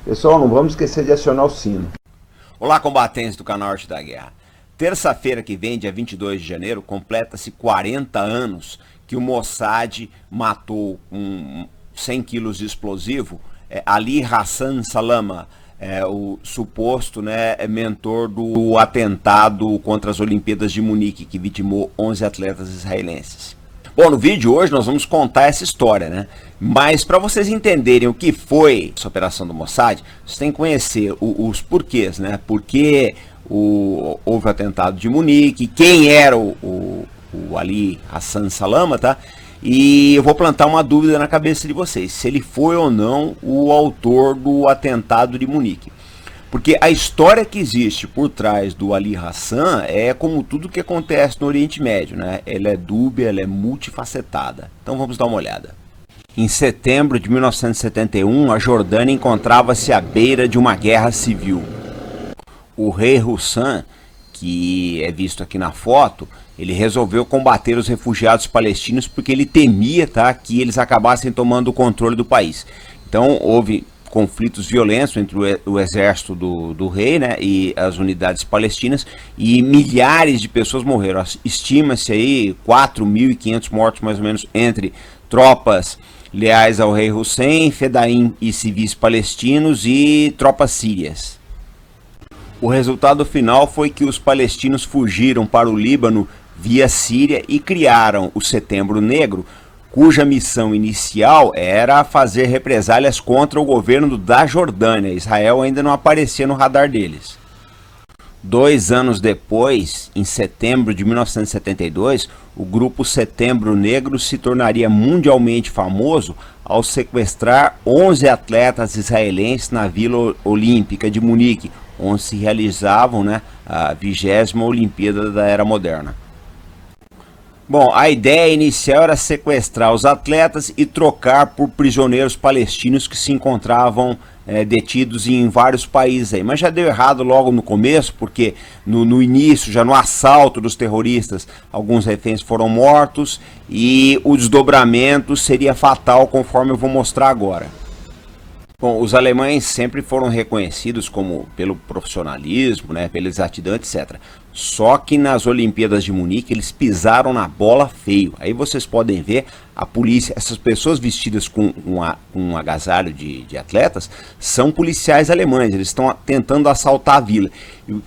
Pessoal, não vamos esquecer de acionar o sino. Olá, combatentes do canal Arte da Guerra. Terça-feira que vem, dia 22 de janeiro, completa-se 40 anos que o Mossad matou com 100 quilos de explosivo Ali Hassan Salama, o suposto mentor do atentado contra as Olimpíadas de Munique, que vitimou 11 atletas israelenses. Bom, no vídeo de hoje nós vamos contar essa história, né? Mas para vocês entenderem o que foi essa operação do Mossad, vocês têm que conhecer os porquês, né? Por que houve o atentado de Munique, quem era o Ali Hassan Salama, tá? E eu vou plantar uma dúvida na cabeça de vocês, se ele foi ou não o autor do atentado de Munique. Porque a história que existe por trás do Ali Hassan é como tudo que acontece no Oriente Médio, né? Ela é dúbia, ela é multifacetada. Então vamos dar uma olhada. Em setembro de 1971, a Jordânia encontrava-se à beira de uma guerra civil. O rei Hussein, que é visto aqui na foto, ele resolveu combater os refugiados palestinos porque ele temia, tá, que eles acabassem tomando o controle do país. Então houve conflitos violentos entre o exército do rei, né, e as unidades palestinas, e milhares de pessoas morreram. Estima-se aí 4.500 mortos mais ou menos entre tropas leais ao rei Hussein, fedaim e civis palestinos e tropas sírias. O resultado final foi que os palestinos fugiram para o Líbano via Síria e criaram o Setembro Negro, cuja missão inicial era fazer represálias contra o governo da Jordânia. Israel ainda não aparecia no radar deles. 2 anos depois, em setembro de 1972, o grupo Setembro Negro se tornaria mundialmente famoso ao sequestrar 11 atletas israelenses na Vila Olímpica de Munique, onde se realizavam, a 20ª Olimpíada da Era Moderna. Bom, a ideia inicial era sequestrar os atletas e trocar por prisioneiros palestinos que se encontravam detidos em vários países aí. Mas já deu errado logo no começo, porque no início, já no assalto dos terroristas, alguns reféns foram mortos e o desdobramento seria fatal, conforme eu vou mostrar agora. Bom, os alemães sempre foram reconhecidos pelo profissionalismo, pela exatidão, etc. Só que nas Olimpíadas de Munique eles pisaram na bola feio. Aí vocês podem ver a polícia, essas pessoas vestidas com um agasalho de atletas, são policiais alemães, eles estão tentando assaltar a vila.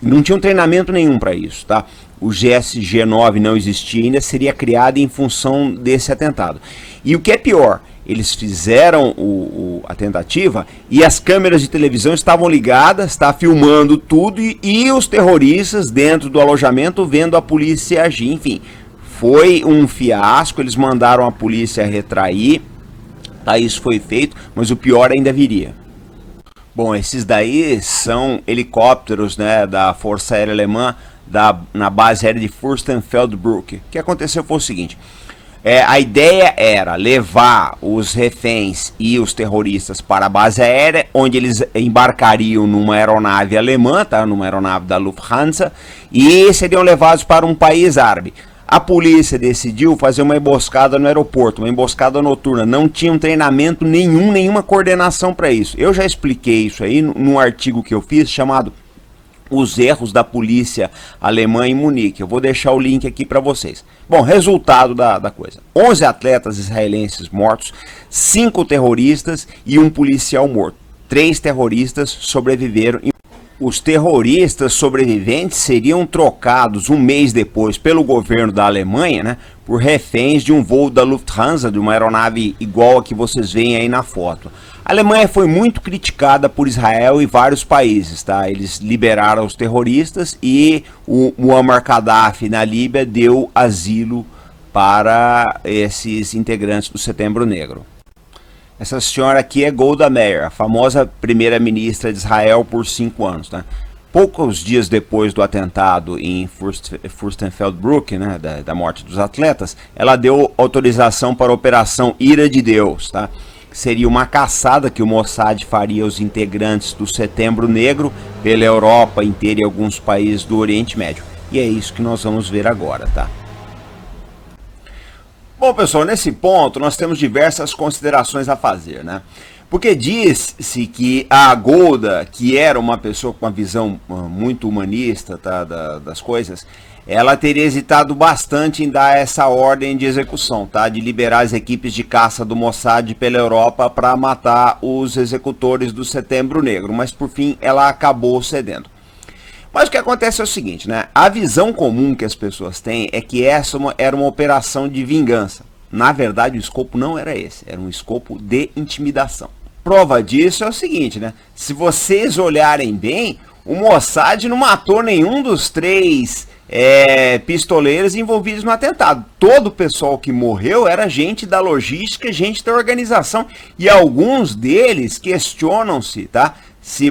Não tinham treinamento nenhum para isso, tá? O GSG-9 não existia ainda, seria criado em função desse atentado. E o que é pior, eles fizeram a tentativa e as câmeras de televisão estavam ligadas, está filmando tudo e os terroristas dentro do alojamento vendo a polícia agir. Enfim, foi um fiasco, eles mandaram a polícia retrair, tá, isso foi feito, mas o pior ainda viria. Bom, esses daí são helicópteros, da Força Aérea Alemã na base aérea de Fürstenfeldbruck. O que aconteceu foi o seguinte: a ideia era levar os reféns e os terroristas para a base aérea, onde eles embarcariam numa aeronave alemã, tá? Numa aeronave da Lufthansa, e seriam levados para um país árabe. A polícia decidiu fazer uma emboscada no aeroporto, uma emboscada noturna. Não tinha um treinamento nenhum, nenhuma coordenação para isso. Eu já expliquei isso aí num artigo que eu fiz chamado Os Erros da Polícia Alemã em Munique. Eu vou deixar o link aqui para vocês. Bom, resultado da coisa: 11 atletas israelenses mortos, 5 terroristas e um policial morto. 3 terroristas sobreviveram. Os terroristas sobreviventes seriam trocados um mês depois pelo governo da Alemanha, por reféns de um voo da Lufthansa, de uma aeronave igual a que vocês veem aí na foto. A Alemanha foi muito criticada por Israel e vários países, tá? Eles liberaram os terroristas e o Muammar Gaddafi na Líbia deu asilo para esses integrantes do Setembro Negro. Essa senhora aqui é Golda Meir, a famosa primeira-ministra de Israel por 5 anos, tá? Poucos dias depois do atentado em Fürstenfeldbruck, da morte dos atletas, ela deu autorização para a Operação Ira de Deus, tá? Seria uma caçada que o Mossad faria aos integrantes do Setembro Negro pela Europa inteira e alguns países do Oriente Médio. E é isso que nós vamos ver agora, tá? Bom, pessoal, nesse ponto nós temos diversas considerações a fazer, Porque diz-se que a Golda, que era uma pessoa com uma visão muito humanista, tá, das coisas, ela teria hesitado bastante em dar essa ordem de execução, tá, de liberar as equipes de caça do Mossad pela Europa para matar os executores do Setembro Negro, mas por fim ela acabou cedendo. Mas o que acontece é o seguinte, né? A visão comum que as pessoas têm é que essa era uma operação de vingança. Na verdade, o escopo não era esse, era um escopo de intimidação. Prova disso é o seguinte, né? Se vocês olharem bem, o Mossad não matou nenhum dos 3 pistoleiros envolvidos no atentado. Todo o pessoal que morreu era gente da logística, gente da organização. E alguns deles questionam-se, tá?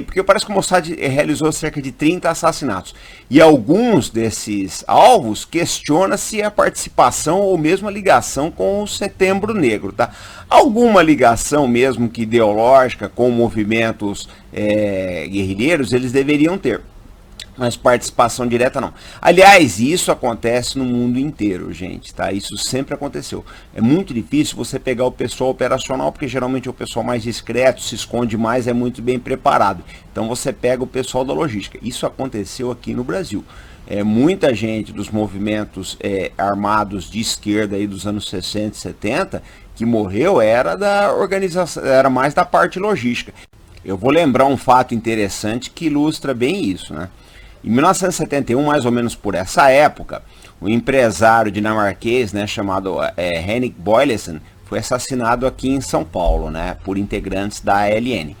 Porque parece que o Mossad realizou cerca de 30 assassinatos. E alguns desses alvos questionam-se a participação ou mesmo a ligação com o Setembro Negro. Tá? Alguma ligação mesmo que ideológica com movimentos guerrilheiros eles deveriam ter. Mas participação direta não. Aliás, isso acontece no mundo inteiro, gente, tá? Isso sempre aconteceu. É muito difícil você pegar o pessoal operacional, porque geralmente é o pessoal mais discreto, se esconde mais, é muito bem preparado. Então você pega o pessoal da logística. Isso aconteceu aqui no Brasil. Muita gente dos movimentos armados de esquerda aí dos anos 60 e 70 que morreu era da organização, era mais da parte logística. Eu vou lembrar um fato interessante que ilustra bem isso, né? Em 1971, mais ou menos por essa época, o empresário dinamarquês, né, chamado Henrik Boilesen, foi assassinado aqui em São Paulo, né, por integrantes da ALN.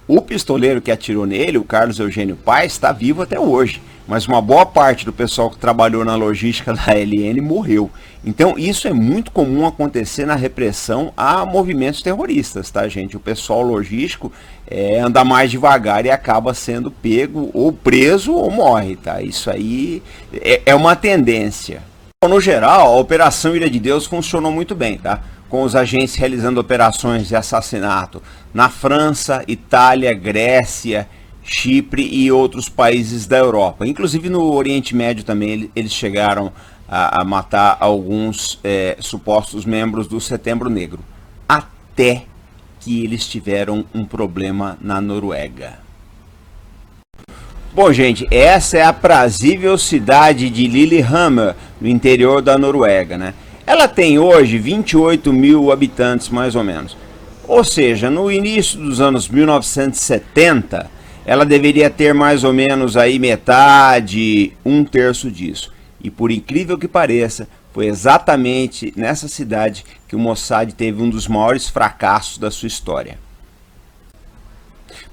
O pistoleiro que atirou nele, o Carlos Eugênio Paes, está vivo até hoje, mas uma boa parte do pessoal que trabalhou na logística da ALN morreu. Então isso é muito comum acontecer na repressão a movimentos terroristas, tá, gente? O pessoal logístico anda mais devagar e acaba sendo pego ou preso ou morre, tá? Isso aí é uma tendência. No geral, a Operação Ira de Deus funcionou muito bem, tá? Com os agentes realizando operações de assassinato na França, Itália, Grécia, Chipre e outros países da Europa. Inclusive no Oriente Médio também eles chegaram a matar alguns supostos membros do Setembro Negro. Até que eles tiveram um problema na Noruega. Bom, gente, essa é a aprazível cidade de Lillehammer, no interior da Noruega, né? Ela tem hoje 28 mil habitantes, mais ou menos. Ou seja, no início dos anos 1970, ela deveria ter mais ou menos aí metade, 1/3 disso. E por incrível que pareça, foi exatamente nessa cidade que o Mossad teve um dos maiores fracassos da sua história.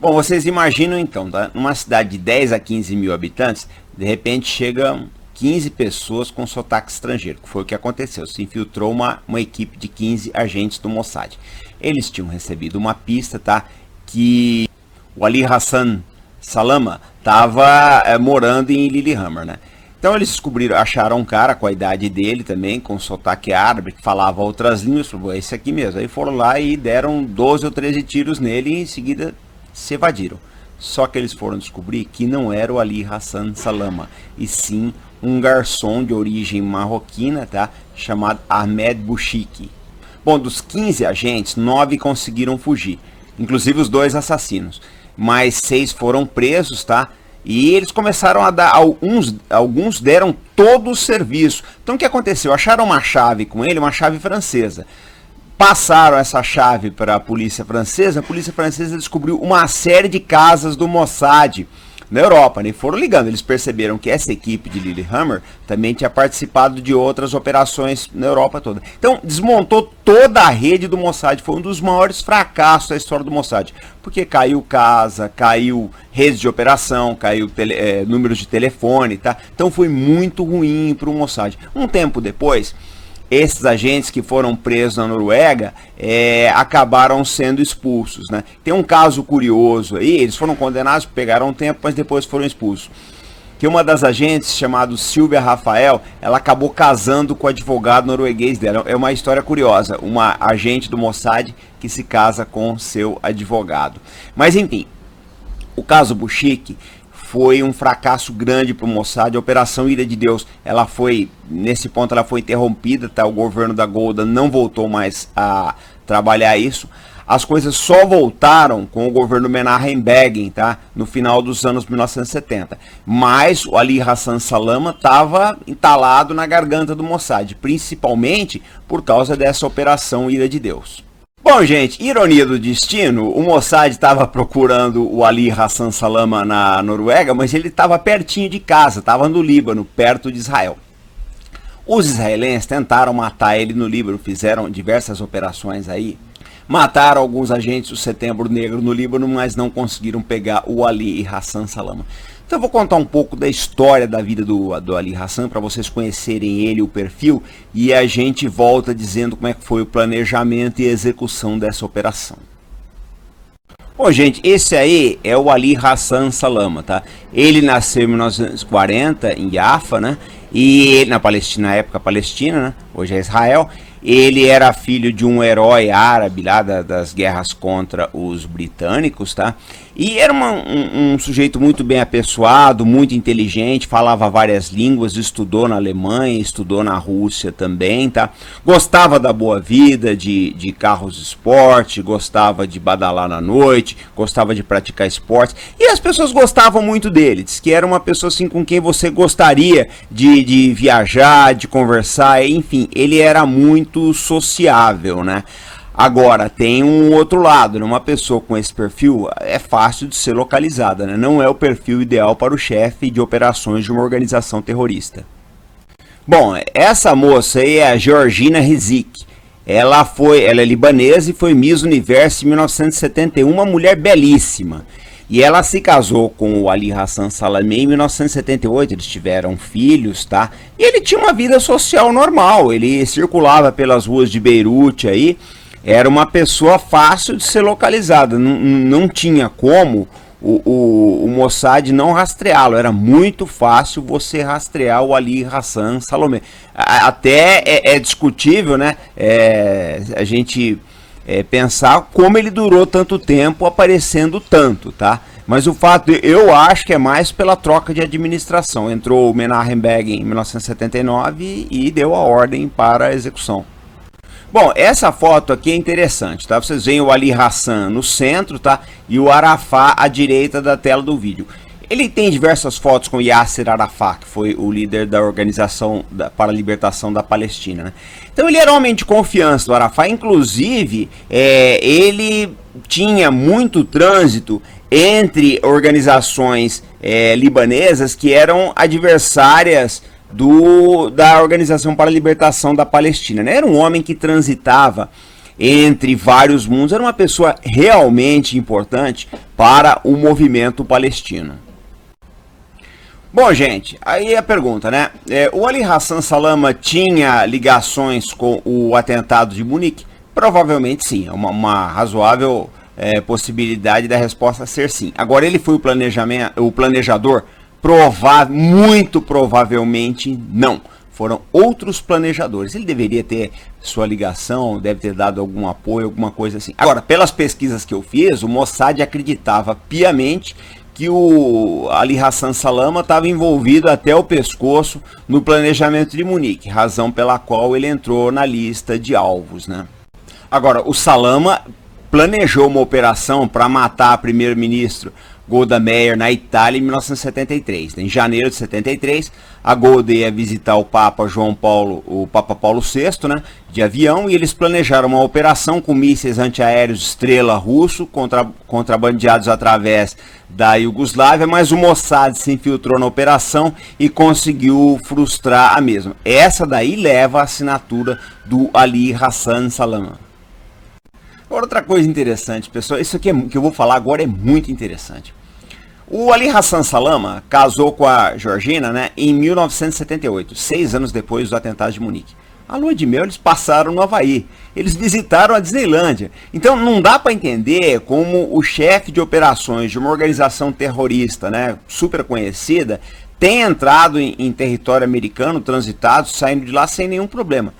Bom, vocês imaginam então, tá? Numa cidade de 10 a 15 mil habitantes, de repente chegam 15 pessoas com sotaque estrangeiro, que foi o que aconteceu. Se infiltrou uma equipe de 15 agentes do Mossad. Eles tinham recebido uma pista, tá? Que o Ali Hassan Salama estava morando em Lillehammer, né? Então eles descobriram, acharam um cara com a idade dele também, com sotaque árabe, que falava outras línguas, falaram, esse aqui mesmo. Aí foram lá e deram 12 ou 13 tiros nele e em seguida se evadiram. Só que eles foram descobrir que não era o Ali Hassan Salama, e sim um garçom de origem marroquina, tá? Chamado Ahmed Bouchiki. Bom, dos 15 agentes, 9 conseguiram fugir, inclusive os 2 assassinos. Mas 6 foram presos, tá? E eles começaram a dar, alguns deram todo o serviço. Então o que aconteceu? Acharam uma chave com ele, uma chave francesa. Passaram essa chave para a polícia francesa descobriu uma série de casas do Mossad na Europa, né? E foram ligando, eles perceberam que essa equipe de Lillehammer também tinha participado de outras operações na Europa toda. Então desmontou toda a rede do Mossad, foi um dos maiores fracassos da história do Mossad, porque caiu casa, caiu redes de operação, caiu números de telefone, tá? Então foi muito ruim para o Mossad. Um tempo depois, esses agentes que foram presos na Noruega acabaram sendo expulsos, né? Tem um caso curioso aí, eles foram condenados, pegaram um tempo, mas depois foram expulsos. Que uma das agentes, chamada Silvia Rafael, ela acabou casando com o advogado norueguês dela. É uma história curiosa, uma agente do Mossad que se casa com seu advogado. Mas enfim, o caso Bouchiki foi um fracasso grande para o Mossad. A Operação Ira de Deus, nesse ponto ela foi interrompida, tá? O governo da Golda não voltou mais a trabalhar isso. as coisas só voltaram com o governo Menachem Begin, tá? No final dos anos 1970. Mas o Ali Hassan Salama estava entalado na garganta do Mossad, principalmente por causa dessa operação Ira de Deus. Bom, gente, ironia do destino, o Mossad estava procurando o Ali Hassan Salama na Noruega, mas ele estava pertinho de casa, estava no Líbano, perto de Israel. Os israelenses tentaram matar ele no Líbano, fizeram diversas operações aí, mataram alguns agentes do Setembro Negro no Líbano, mas não conseguiram pegar o Ali Hassan Salama. Então eu vou contar um pouco da história da vida do Ali Hassan, para vocês conhecerem ele, o perfil, e a gente volta dizendo como é que foi o planejamento e execução dessa operação. Bom, gente, esse aí é o Ali Hassan Salama, tá? Ele nasceu em 1940 em Jaffa, né? E na Palestina, na época Palestina, né? Hoje é Israel. Ele era filho de um herói árabe lá das guerras contra os britânicos, tá? E era um sujeito muito bem apessoado, muito inteligente, falava várias línguas, estudou na Alemanha, estudou na Rússia também, tá? Gostava da boa vida, de carros de esporte, gostava de badalar na noite, gostava de praticar esportes. E as pessoas gostavam muito dele, diz que era uma pessoa assim com quem você gostaria de viajar, de conversar, enfim, ele era muito sociável, né? Agora, tem um outro lado, né? Uma pessoa com esse perfil é fácil de ser localizada, né? Não é o perfil ideal para o chefe de operações de uma organização terrorista. Bom, essa moça aí é a Georgina Rizik. Ela é libanesa e foi Miss Universo em 1971, uma mulher belíssima. E ela se casou com o Ali Hassan Salama em 1978, eles tiveram filhos, tá? E ele tinha uma vida social normal, ele circulava pelas ruas de Beirute aí, era uma pessoa fácil de ser localizada, não tinha como o Mossad não rastreá-lo, era muito fácil você rastrear o Ali Hassan Salama. Até é discutível, né? A gente pensar como ele durou tanto tempo aparecendo tanto, tá? Mas o fato, eu acho que é mais pela troca de administração. Entrou o Menachem Begin em 1979 e deu a ordem para a execução. Bom, essa foto aqui é interessante, tá? Vocês veem o Ali Hassan no centro, tá? E o Arafat à direita da tela do vídeo. Ele tem diversas fotos com Yasser Arafat, que foi o líder da Organização para a Libertação da Palestina, né? Então ele era homem de confiança do Arafat, inclusive ele tinha muito trânsito entre organizações libanesas que eram adversárias da Organização para a Libertação da Palestina, né? Era um homem que transitava entre vários mundos, era uma pessoa realmente importante para o movimento palestino. Bom, gente, aí a pergunta, né? O Ali Hassan Salama tinha ligações com o atentado de Munique? Provavelmente sim, é uma razoável possibilidade da resposta ser sim. Agora, ele foi o planejador? Muito provavelmente não. Foram outros planejadores. Ele deveria ter sua ligação, deve ter dado algum apoio, alguma coisa assim. Agora, pelas pesquisas que eu fiz, o Mossad acreditava piamente que o Ali Hassan Salama estava envolvido até o pescoço no planejamento de Munique, razão pela qual ele entrou na lista de alvos, né? Agora, o Salama planejou uma operação para matar a primeiro-ministro Golda Meir na Itália em 1973. Em janeiro de 73, a Golda ia visitar o Papa Paulo VI, né, de avião, e eles planejaram uma operação com mísseis antiaéreos Estrela russo, contrabandeados através da Iugoslávia, mas o Mossad se infiltrou na operação e conseguiu frustrar a mesma. Essa daí leva a assinatura do Ali Hassan Salama. Outra coisa interessante, pessoal, isso aqui que eu vou falar agora é muito interessante. O Ali Hassan Salama casou com a Georgina, né, em 1978, 6 anos depois do atentado de Munique. A lua de mel eles passaram no Havaí, eles visitaram a Disneylândia. Então não dá para entender como o chefe de operações de uma organização terrorista, né, super conhecida, tem entrado em território americano, transitado, saindo de lá sem nenhum problema.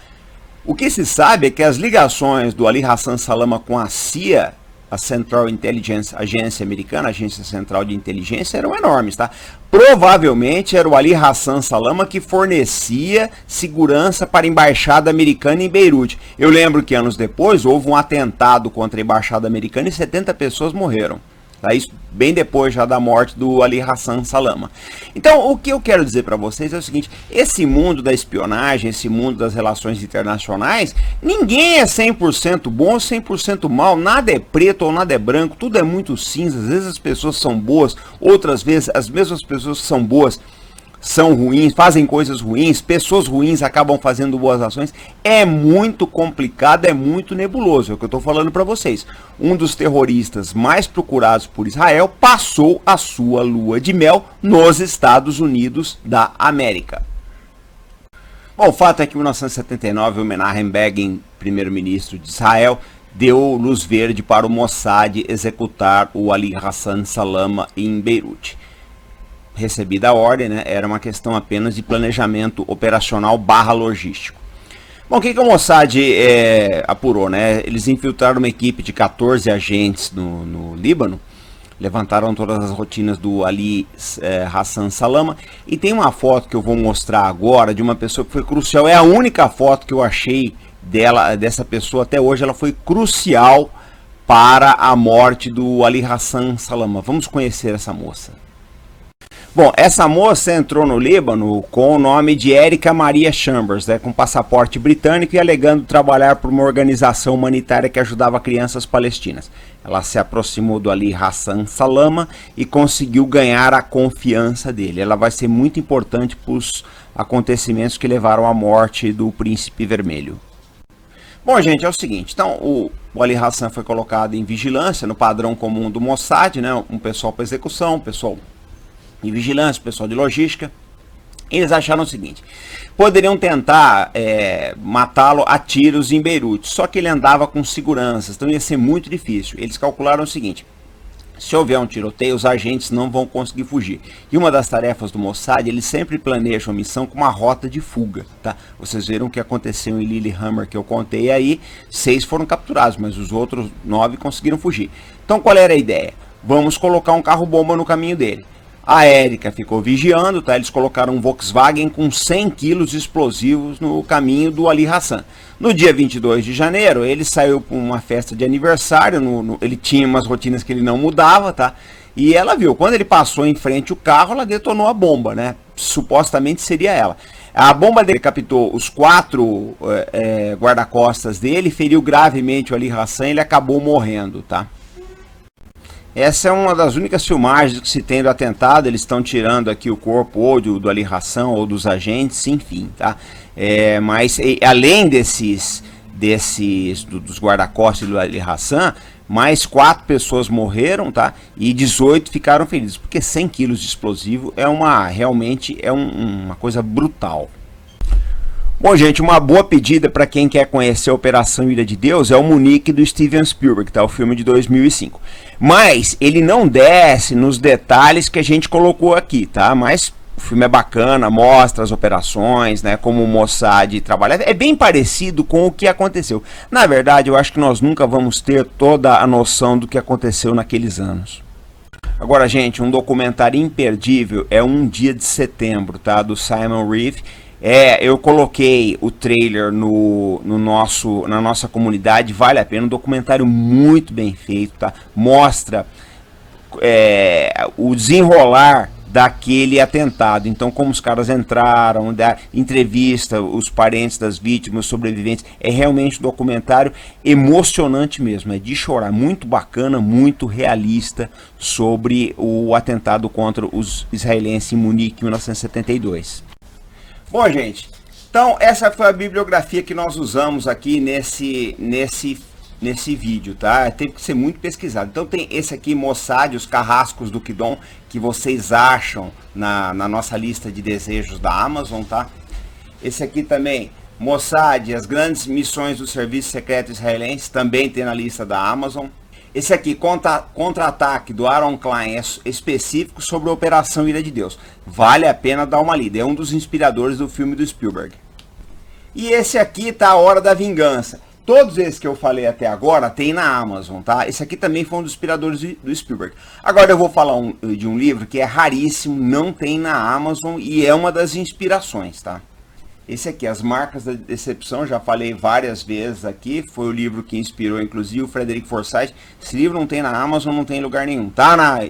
O que se sabe é que as ligações do Ali Hassan Salama com a CIA a Central Intelligence, agência americana, agência central de inteligência, eram enormes, tá? Provavelmente era o Ali Hassan Salama que fornecia segurança para a embaixada americana em Beirute. Eu lembro que anos depois houve um atentado contra a embaixada americana e 70 pessoas morreram. Tá? Isso bem depois já da morte do Ali Hassan Salama. Então, o que eu quero dizer para vocês é o seguinte: esse mundo da espionagem, esse mundo das relações internacionais, ninguém é 100% bom ou 100% mal, nada é preto ou nada é branco, tudo é muito cinza. Às vezes as pessoas são boas, outras vezes as mesmas pessoas que são boas são ruins, fazem coisas ruins, pessoas ruins acabam fazendo boas ações. É muito complicado, é muito nebuloso, é o que eu estou falando para vocês. Um dos terroristas mais procurados por Israel passou a sua lua de mel nos Estados Unidos da América. Bom, o fato é que em 1979 o Menachem Begin, primeiro-ministro de Israel, deu luz verde para o Mossad executar o Ali Hassan Salama em Beirute. Recebida a ordem, né, era uma questão apenas de planejamento operacional / logístico. Bom, o que o Mossad apurou, né? Eles infiltraram uma equipe de 14 agentes no Líbano, levantaram todas as rotinas do Ali Hassan Salama, e tem uma foto que eu vou mostrar agora de uma pessoa que foi crucial. É a única foto que eu achei dessa pessoa até hoje. Ela foi crucial para a morte do Ali Hassan Salama. Vamos conhecer essa moça. Bom, essa moça entrou no Líbano com o nome de Erika Maria Chambers, né, com passaporte britânico e alegando trabalhar por uma organização humanitária que ajudava crianças palestinas. Ela se aproximou do Ali Hassan Salama e conseguiu ganhar a confiança dele. Ela vai ser muito importante para os acontecimentos que levaram à morte do Príncipe Vermelho. Bom, gente, é o seguinte, então o Ali Hassan foi colocado em vigilância no padrão comum do Mossad, né, um pessoal para execução, um pessoal de vigilância, pessoal de logística. Eles acharam o seguinte: poderiam tentar matá-lo a tiros em Beirute, só que ele andava com seguranças, então ia ser muito difícil. Eles calcularam o seguinte: se houver um tiroteio, os agentes não vão conseguir fugir. E uma das tarefas do Mossad, eles sempre planejam a missão com uma rota de fuga, tá? Vocês viram o que aconteceu em Lillehammer, que eu contei aí. 6 foram capturados, mas os outros 9 conseguiram fugir. Então qual era a ideia? Vamos colocar um carro-bomba no caminho dele. A Erika ficou vigiando, tá? Eles colocaram um Volkswagen com 100 quilos de explosivos no caminho do Ali Hassan. No dia 22 de janeiro, ele saiu para uma festa de aniversário, ele tinha umas rotinas que ele não mudava, tá? E ela viu, quando ele passou em frente ao carro, ela detonou a bomba, né? Supostamente seria ela. A bomba dele captou os 4 guarda-costas dele, feriu gravemente o Ali Hassan e ele acabou morrendo, tá? Essa é uma das únicas filmagens que se tem do atentado. Eles estão tirando aqui o corpo ou do Ali Hassan ou dos agentes, enfim, tá? Mas além dos guarda-costas do Ali Hassan, mais 4 pessoas morreram, tá? E 18 ficaram feridas, porque 100 quilos de explosivo realmente é uma coisa brutal. Bom, gente, uma boa pedida para quem quer conhecer a Operação Ira de Deus é o Munique do Steven Spielberg, tá? O filme de 2005. Mas ele não desce nos detalhes que a gente colocou aqui, tá? Mas o filme é bacana, mostra as operações, né? Como o Mossad trabalha. É bem parecido com o que aconteceu. Na verdade, eu acho que nós nunca vamos ter toda a noção do que aconteceu naqueles anos. Agora, gente, um documentário imperdível é Um Dia de Setembro, tá? Do Simon Reeve. Eu coloquei o trailer na nossa comunidade, vale a pena, um documentário muito bem feito, tá? Mostra o desenrolar daquele atentado, então como os caras entraram, entrevista os parentes das vítimas, sobreviventes. É realmente um documentário emocionante mesmo, é de chorar, muito bacana, muito realista sobre o atentado contra os israelenses em Munique em 1972. Bom, gente, então essa foi a bibliografia que nós usamos aqui nesse vídeo, tá? Teve que ser muito pesquisado. Então tem esse aqui, Mossad, os carrascos do Kidon, que vocês acham na nossa lista de desejos da Amazon, tá? Esse aqui também, Mossad, as grandes missões do Serviço Secreto Israelense, também tem na lista da Amazon. Esse aqui, Contra-Ataque, do Aaron Klein, é específico sobre a Operação Ira de Deus. Vale a pena dar uma lida, é um dos inspiradores do filme do Spielberg. E esse aqui tá A Hora da Vingança. todos esses que eu falei até agora tem na Amazon, tá? Esse aqui também foi um dos inspiradores do Spielberg. Agora eu vou falar de um livro que é raríssimo, não tem na Amazon e é uma das inspirações, tá? Esse aqui, As Marcas da Decepção, já falei várias vezes aqui, foi o livro que inspirou, inclusive, o Frederick Forsyth. Esse livro não tem na Amazon, não tem em lugar nenhum.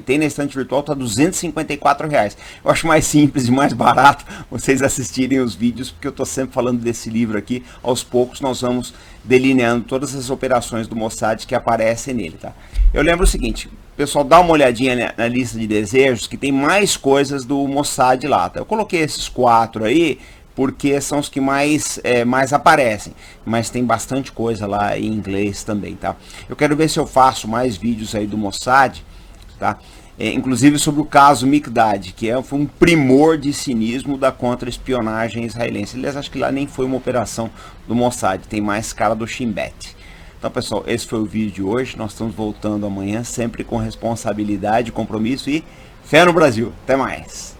Tem na estante virtual, tá R$254. Eu acho mais simples e mais barato vocês assistirem os vídeos, porque eu tô sempre falando desse livro aqui. Aos poucos nós vamos delineando todas as operações do Mossad que aparecem nele, tá? Eu lembro o seguinte, pessoal, dá uma olhadinha na lista de desejos, que tem mais coisas do Mossad lá, tá? Eu coloquei esses 4 aí, porque são os que mais aparecem, mas tem bastante coisa lá em inglês também, tá? Eu quero ver se eu faço mais vídeos aí do Mossad, tá? Inclusive sobre o caso Mikdad, que foi um primor de cinismo da contra-espionagem israelense. Aliás, acho que lá nem foi uma operação do Mossad, tem mais cara do Shin Bet. Então, pessoal, esse foi o vídeo de hoje. Nós estamos voltando amanhã, sempre com responsabilidade, compromisso e fé no Brasil. Até mais!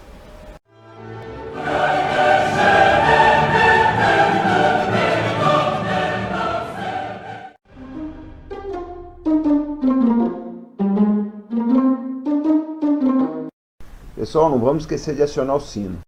Pessoal, não vamos esquecer de acionar o sino.